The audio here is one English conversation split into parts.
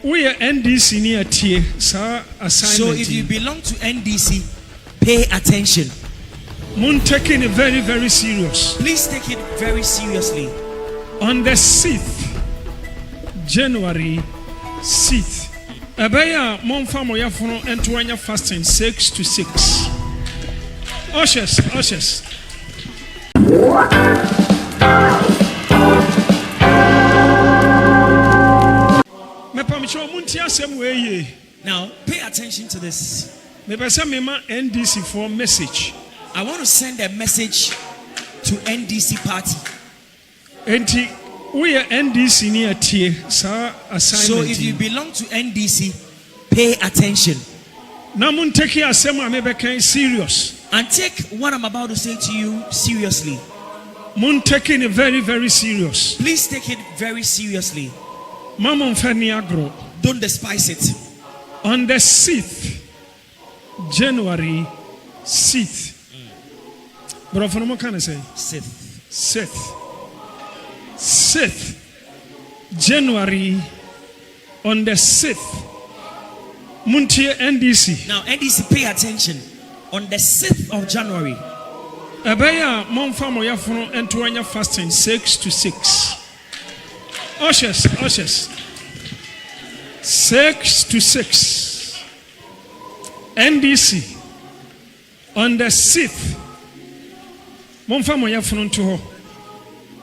we are NDC near T, sir, So if you belong to NDC, pay attention. Moon taking it very, very serious. Please take it very seriously. On the 6th, January 6th, Abaya Monfa Moyafono and Tuanya fasting 6 to 6. Ushers. Now, pay attention to this. NDC for message. I want to send a message to NDC party. We are NDC near T, sir, So if you belong to NDC, pay attention. Namun take your serious. And take what I'm about to say to you seriously. Moon taking it very, very serious. Please take it very seriously. Mamon Faniagro. Don't despise it. On the 6th, January 6th. But for no can I say? 6th, January, on the 6th, Muntia NDC. Now, NDC, pay attention. On the 6th of January, Abaya Monfa Moyafono and Tuanya fasting 6 to 6. Ushers. 6 to 6. NDC. On the 6th, Monfa Moyafono to ho.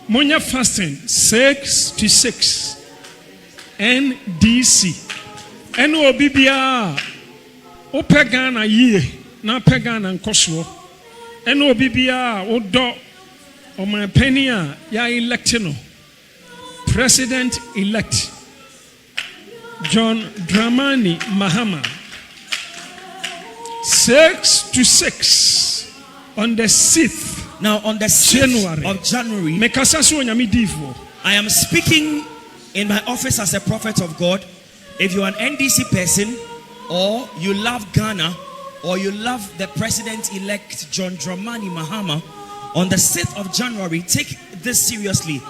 Monya fasting 6 to 6. NDC. Eno Bibia Opagana ye na Pagana Nkoswo. Eno Bibia Odo o my penny ya electino. President elect John Dramani Mahama. 6 to 6 on the 6th. Now on the 6th of January, I am speaking in my office as a prophet of God. If you're an NDC person, or you love Ghana, or you love the president-elect John Dramani Mahama, on the 6th of January, take this seriously.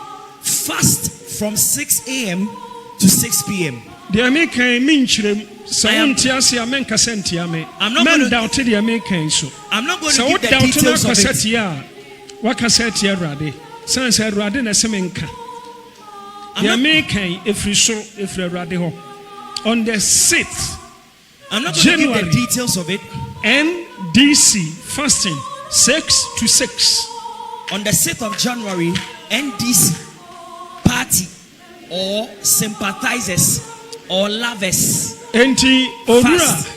Fast from 6 a.m. to 6 p.m. I'm not going to give the details of it. On the 6th, I'm not going to give the details of it. NDC fasting 6 to 6. On the 6th of January, NDC party or sympathizers or lovers fast.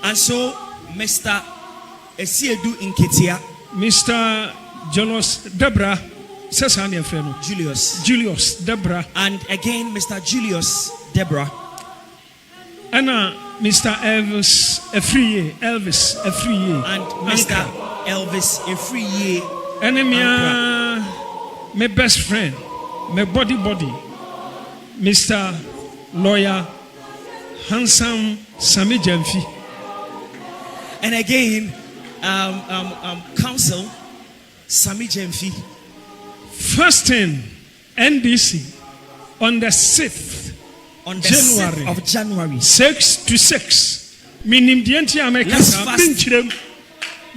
And so, Mr. Esiedu in Ketia, Mr. Julius Debra, and again Mr. Julius Debra, and Mr. Elvis Efriye, and Mr. Elvis Efriye, and my best friend, my body, Mr. Lawyer Handsome Sami Jemfi, and again Council Sami Jemfi. Fasting NDC on the 6th January. Of January 6 to 6. Meaning the entire let's fast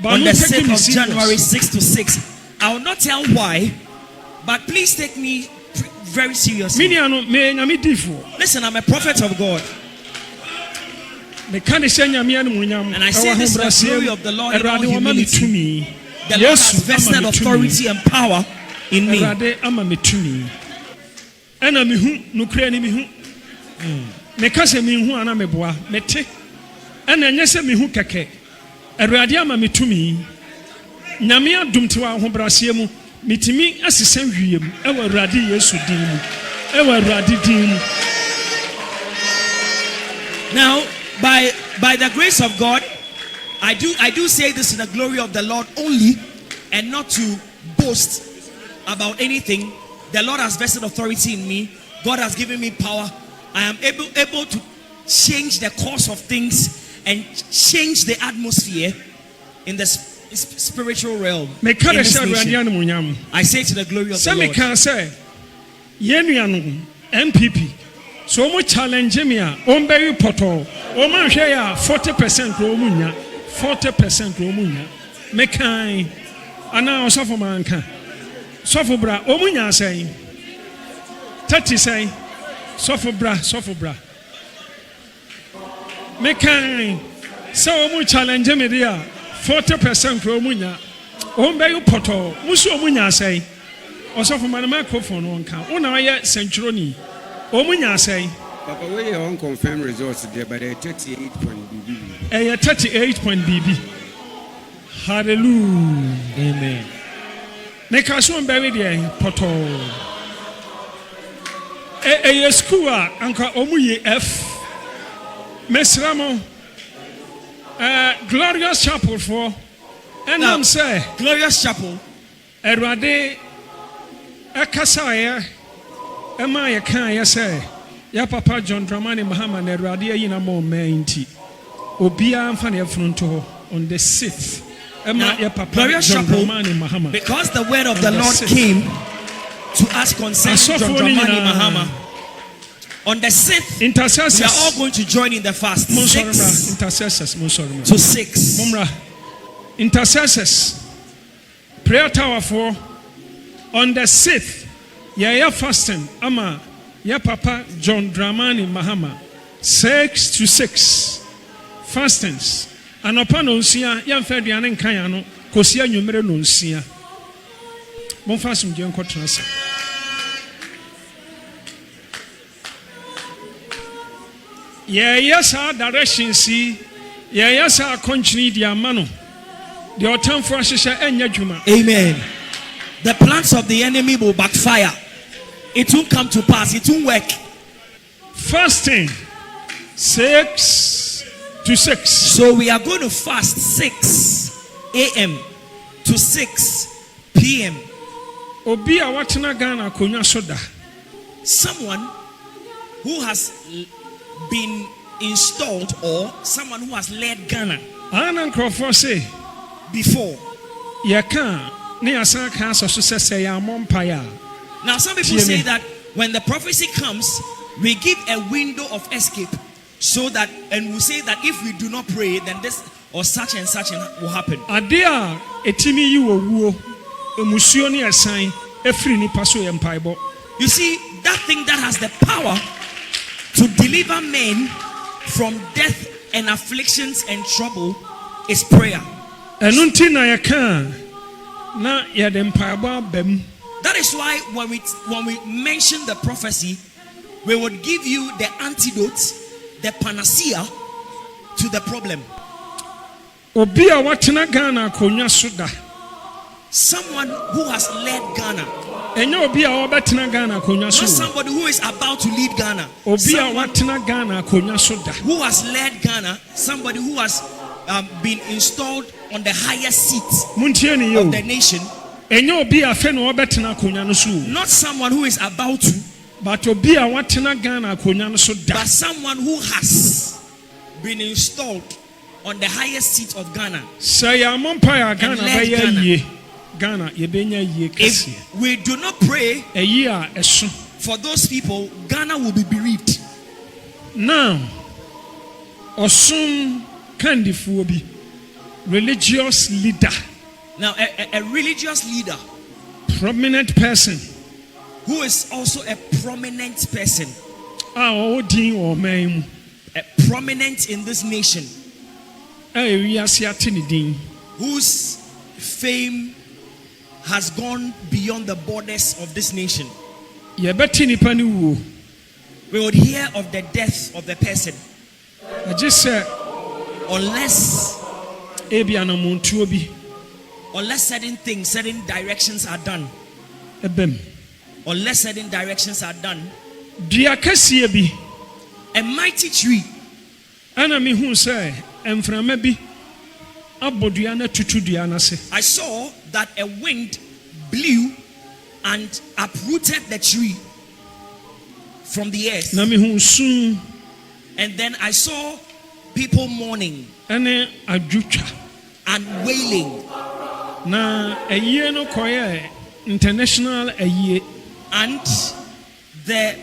on the 6th of January 6 to 6. I will not tell why, but please take me very seriously. Listen, I'm a prophet of God. And I say this in the glory of the Lord in all humility. The Lord has vested authority and power in me. Now, by the grace of God, I do say this in the glory of the Lord only, and not to boast about anything. The Lord has vested authority in me. God has given me power. I am able to change the course of things and change the atmosphere in the spiritual realm. I say to the glory of the Lord. MPP So much challenge me a ombe poto o man hwe ya 40% ro munya 40% ro munya mekan ana osofo manka sofo bra o munya say 30 say sofo bra mekan so o mu challenge me dia 40% ro munya ombe poto muso munya say osofo man microphone on kan una ye centuroni Omunya say, Papa, we are unconfirmed results there, but 38 point BB. 38.BB. Hallelujah. Amen. Make us one buried there, poto. A school, Uncle Omuye F. Mesramo, Glorious Chapel for, and I'm say, Glorious Chapel, Erade, Akasaya. Emma ya kan ya say ya papa John Dramani Mahama na Erade yina mo menti obia mfa na efrunto on the 6th Emma ya papa John Dramani Mahama, because the word of the Lord came to us concerning John Dramani Mahama on the 6th. Intercessors, we are all going to join in the fast. 6 intercessors to 6 Mumra intercessors prayer tower for on the 6th. Ya fasting ama ya papa John Dramani Mahama 6 to 6 fastings anopa no nsia ya mfa aduane nkan ya no kosia nwumere no nsia mon fasum je nkotra sa yes our direction see yes our continue di amano the otam for ahyehyɛ enya dwuma. Amen. The plans of the enemy will backfire. It won't come to pass. It won't work. Fasting 6 to 6. So we are going to fast 6 a.m. to 6 p.m. Obi a watena Ghana konya soda. Someone who has been installed or someone who has led Ghana Anan Crawford say before. Yaka ne asan kan so say ya mompaya. Now, some people say that when the prophecy comes, we give a window of escape so that, and we say that if we do not pray, then this or such and such will happen. Adia etimi yi wo emusuo ne asan efri ni paso ye mpaibo. You see, that thing that has the power to deliver men from death and afflictions and trouble is prayer. Enunti na yaka na ye de mpaibo abem. That is why when we mention the prophecy, we would give you the antidote, the panacea to the problem. Obi a watena Ghana konya soda. Someone who has led Ghana. Enyo obi a obetena Ghana konya soda. Not somebody who is about to lead Ghana. Obi a watena Ghana konya soda. Who has led Ghana, somebody who has been installed on the highest seat of the nation. Not someone who is about to, but someone who has been installed on the highest seat of Ghana. If we do not pray for those people, Ghana will be bereaved. Now, Osun Kandifuobi, religious leader. Now, a religious leader, prominent person, who is also a prominent person, prominent in this nation, whose fame has gone beyond the borders of this nation. We would hear of the death of the person, unless certain things, certain directions are done. Unless certain directions are done. A mighty tree. I saw that a wind blew and uprooted the tree from the earth. And then I saw people mourning and wailing. International and the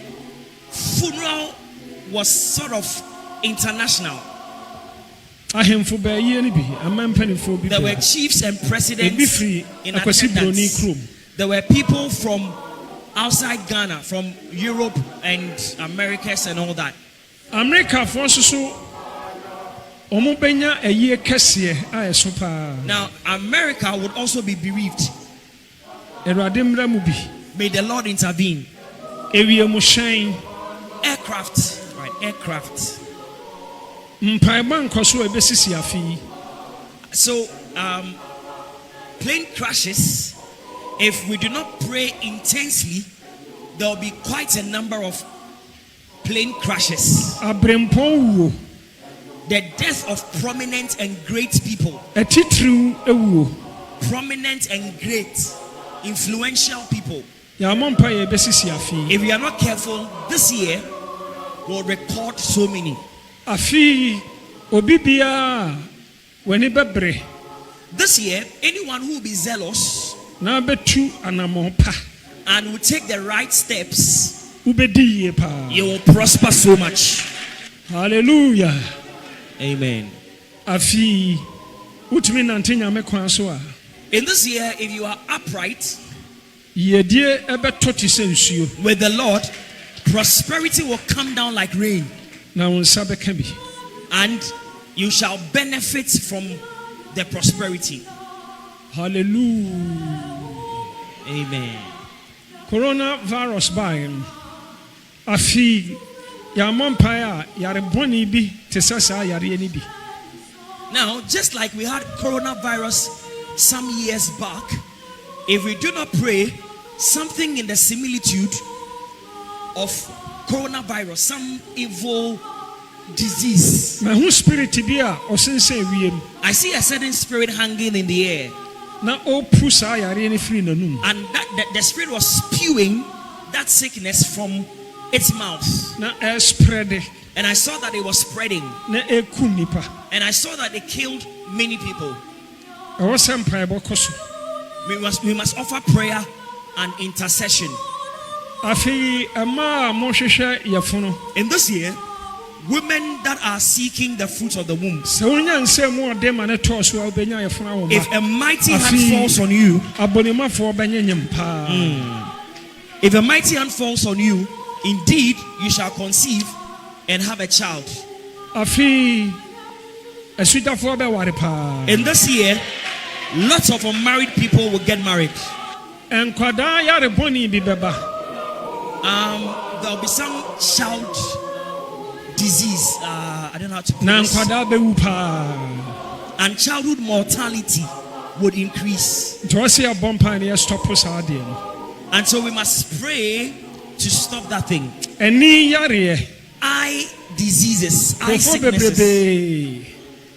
funeral was sort of international. There were chiefs and presidents in attendance. There were people from outside Ghana, from Europe and Americas and all that. Now, America would also be bereaved. May the Lord intervene. Aircraft, right? Aircraft. So, plane crashes. If we do not pray intensely, there will be quite a number of plane crashes. The death of prominent and great people. Prominent and great, influential people. If we are not careful, this year we'll record so many. This year, anyone who will be zealous and will take the right steps, you will prosper so much. Hallelujah. Amen. In this year, if you are upright with the Lord, prosperity will come down like rain, and you shall benefit from the prosperity. Hallelujah. Amen. Coronavirus by afi yamompaya yare boni bi tesasa yare ni bi. Now, just like we had coronavirus some years back, if we do not pray, something in the similitude of coronavirus, some evil disease. I see a certain spirit hanging in the air. And that the spirit was spewing that sickness from its mouth. And I saw that it was spreading. And I saw that it killed many people. We must offer prayer and intercession. In this year, women that are seeking the fruit of the womb, if a mighty hand falls on you, if a mighty hand falls on you, indeed you shall conceive and have a child. In this year, lots of unmarried people will get married. There will be some child disease. I don't know how to put this. And childhood mortality would increase. And so we must pray to stop that thing. Eye diseases, eye sicknesses.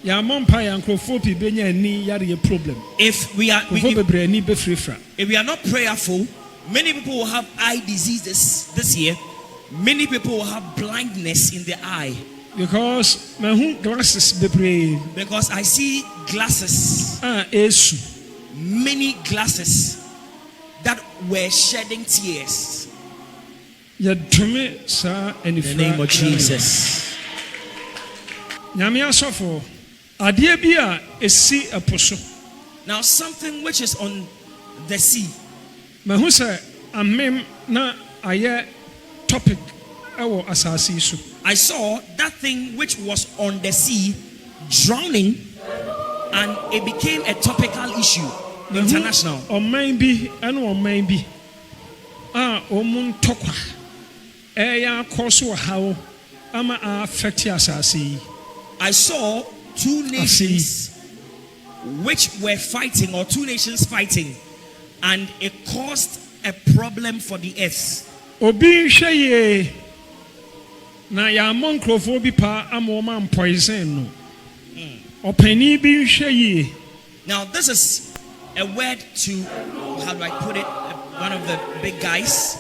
If we are not prayerful, many people will have eye diseases this year. Many people will have blindness in their eye. Because I see glasses. Many glasses that were shedding tears. In the name of Jesus. Now, something which is on the sea. Topic. I saw that thing which was on the sea drowning, and it became a topical issue, international. Or maybe I saw two nations which were fighting, or two nations fighting, and it caused a problem for the earth. Na ya monkrofo bi pa amoma poison no. Now this is a word to, how do I put it, one of the big guys,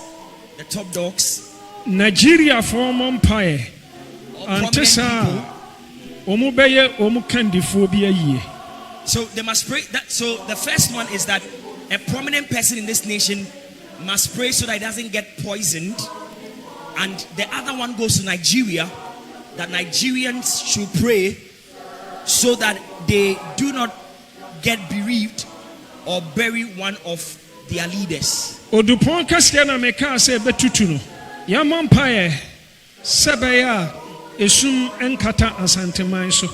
the top dogs. Nigeria for Mompae. Antesa omubeye omukandifo bi aye. So they must pray that. So the first one is that a prominent person in this nation must pray so that it doesn't get poisoned. And the other one goes to Nigeria, that Nigerians should pray so that they do not get bereaved or bury one of their leaders. Odupon kasiana meka se betutu no. Ya mampaye sebeya esum enkata Ashanti man so.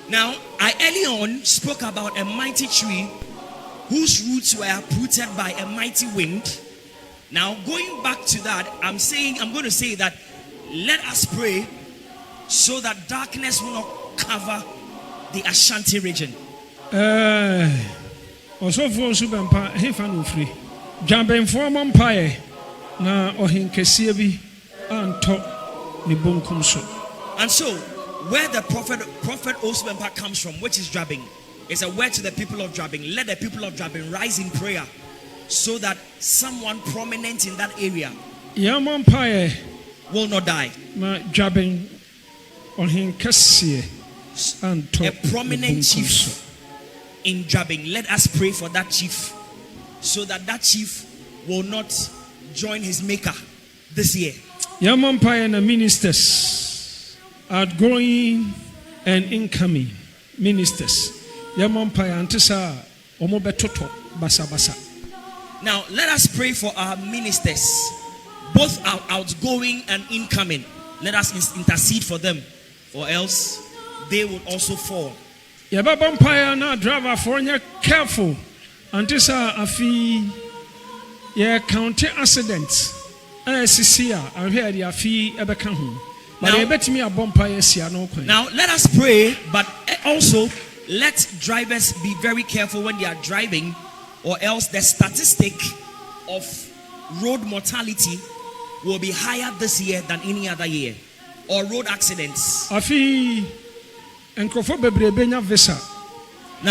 Now, I early on spoke about a mighty tree whose roots were uprooted by a mighty wind. Now, going back to that, I'm going to say that let us pray so that darkness will not cover the Ashanti region. Osofo Owusu Bempah hefa no free. Juaben for mampaye na ohinkesie bi anto ni bonkum so. And so, where the prophet Owusu Bempah comes from, which is Juaben, is a word to the people of Juaben. Let the people of Juaben rise in prayer so that someone prominent in that area will not die. Na Juaben ohinkesie anto a prominent chief in Juaben. Let us pray for that chief so that that chief will not join his maker this year. Yamampire and ministers, outgoing and incoming ministers. Yamampire antisa omobetoto basa basa. Now let us pray for our ministers, both outgoing and incoming. Let us intercede for them, or else they will also fall. Yabampire na driver for careful antisa afi ye county accidents. Now let us pray, but also let drivers be very careful when they are driving, or else the statistic of road mortality will be higher this year than any other year, or road accidents. Now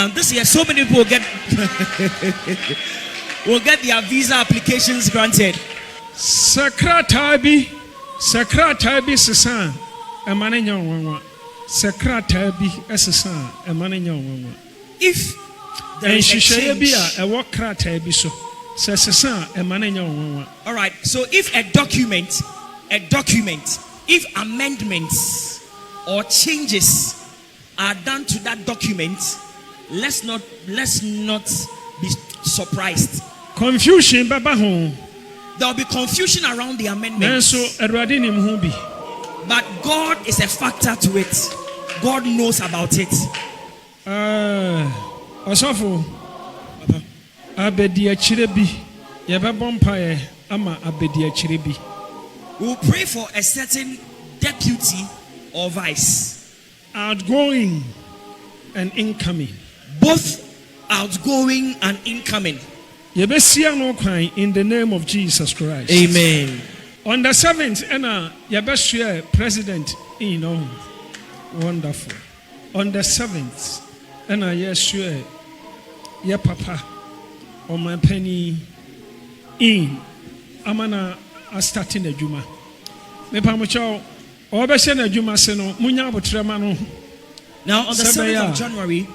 this year so many people will get will get their visa applications granted. Sakratabi sesa emanenya wanwa. Sakratabi esesa emanenya wanwa. If there is a change, all right. So if a document, if amendments or changes are done to that document, let's not be surprised. Confusion, baba home. There will be confusion around the amendments. But God is a factor to it. God knows about it. Osofo abedi achirebi yebebompaye ama abedi achirebi. We will pray for a certain deputy or vice, outgoing and incoming, both outgoing and incoming. In the name of Jesus Christ. Amen. On the 7th, Yabeshua president, wonderful. On the 7th, Yeshua, ya papa, on my penny in Amana are starting a Juma. Me pamucho, Obeshen a Juma seno, Munya Butremano. Now on the 7th of January,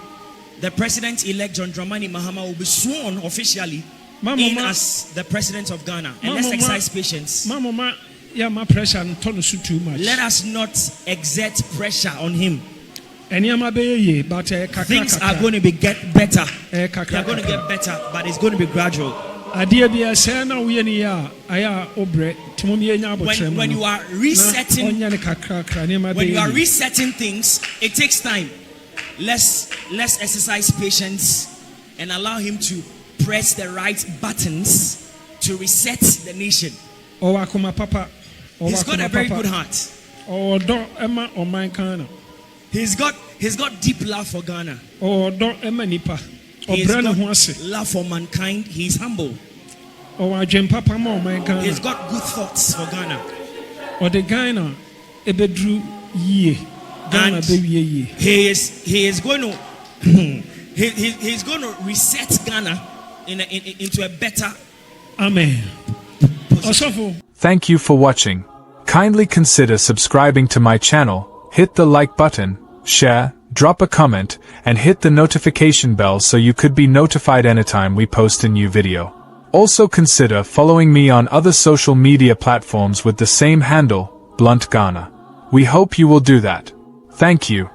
the president-elect John Dramani Mahama will be sworn officially in as the president of Ghana. And let's exercise patience. Let us not exert pressure on him. Things are going to be better. They are going to get better, but it's going to be gradual. When you are resetting things, it takes time. Let's exercise patience and allow him to press the right buttons to reset the nation. He's got a very good heart. He's got deep love for Ghana. He's got love for mankind. He's humble. He's got good thoughts for Ghana. And he is going to he's going to reset Ghana into a better position. Thank you for watching. Kindly consider subscribing to my channel, hit the like button, share, drop a comment, and hit the notification bell so you could be notified anytime we post a new video. Also consider following me on other social media platforms with the same handle, BluntGhana. We hope you will do that. Thank you.